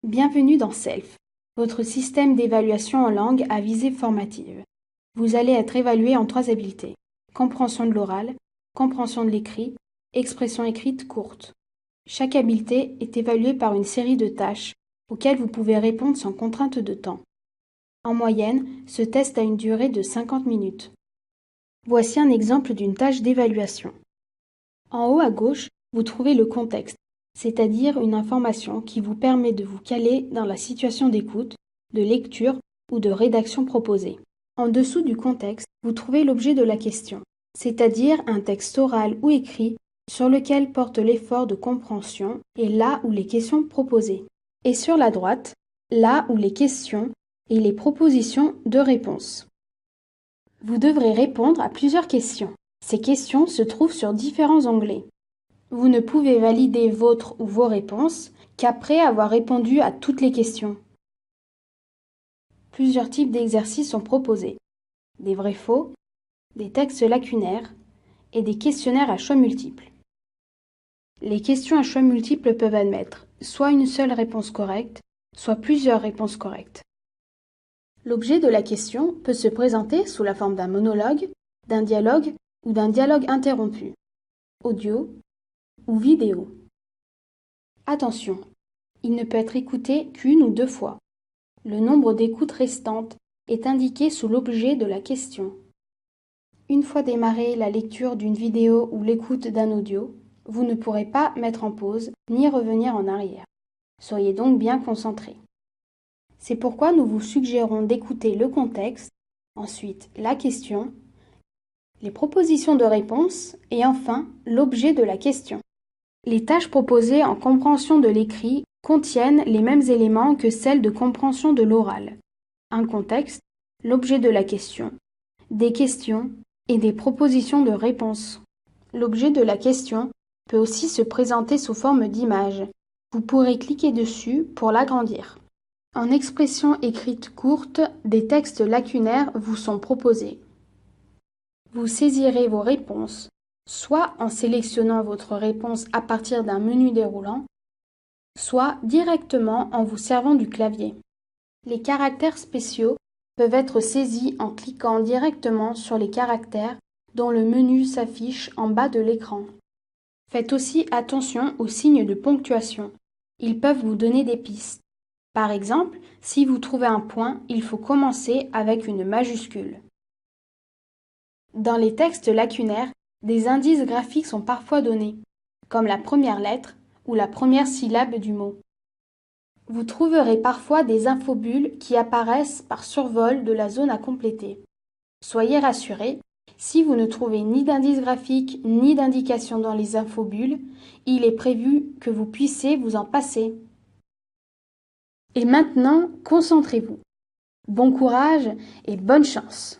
Bienvenue dans SELF, votre système d'évaluation en langue à visée formative. Vous allez être évalué en 3 habiletés: compréhension de l'oral, compréhension de l'écrit, expression écrite courte. Chaque habileté est évaluée par une série de tâches auxquelles vous pouvez répondre sans contrainte de temps. En moyenne, ce test a une durée de 50 minutes. Voici un exemple d'une tâche d'évaluation. En haut à gauche, vous trouvez le contexte, c'est-à-dire une information qui vous permet de vous caler dans la situation d'écoute, de lecture ou de rédaction proposée. En dessous du contexte, vous trouvez l'objet de la question, c'est-à-dire un texte oral ou écrit sur lequel porte l'effort de compréhension et là où les questions proposées. Et sur la droite, là où les questions et les propositions de réponse. Vous devrez répondre à plusieurs questions. Ces questions se trouvent sur différents onglets. Vous ne pouvez valider votre ou vos réponses qu'après avoir répondu à toutes les questions. Plusieurs types d'exercices sont proposés: des vrais-faux, des textes lacunaires et des questionnaires à choix multiples. Les questions à choix multiples peuvent admettre soit une seule réponse correcte, soit plusieurs réponses correctes. L'objet de la question peut se présenter sous la forme d'un monologue, d'un dialogue ou d'un dialogue interrompu, audio ou vidéo. Attention, il ne peut être écouté qu'une ou 2 fois. Le nombre d'écoutes restantes est indiqué sous l'objet de la question. Une fois démarrée la lecture d'une vidéo ou l'écoute d'un audio, vous ne pourrez pas mettre en pause ni revenir en arrière. Soyez donc bien concentré. C'est pourquoi nous vous suggérons d'écouter le contexte, ensuite la question, les propositions de réponse et enfin l'objet de la question. Les tâches proposées en compréhension de l'écrit contiennent les mêmes éléments que celles de compréhension de l'oral: un contexte, l'objet de la question, des questions et des propositions de réponse. L'objet de la question peut aussi se présenter sous forme d'image. Vous pourrez cliquer dessus pour l'agrandir. En expression écrite courte, des textes lacunaires vous sont proposés. Vous saisirez vos réponses, soit en sélectionnant votre réponse à partir d'un menu déroulant, soit directement en vous servant du clavier. Les caractères spéciaux peuvent être saisis en cliquant directement sur les caractères dont le menu s'affiche en bas de l'écran. Faites aussi attention aux signes de ponctuation. Ils peuvent vous donner des pistes. Par exemple, si vous trouvez un point, il faut commencer avec une majuscule. Dans les textes lacunaires, des indices graphiques sont parfois donnés, comme la première lettre ou la première syllabe du mot. Vous trouverez parfois des infobules qui apparaissent par survol de la zone à compléter. Soyez rassurés, si vous ne trouvez ni d'indices graphiques ni d'indications dans les infobules, il est prévu que vous puissiez vous en passer. Et maintenant, concentrez-vous. Bon courage et bonne chance!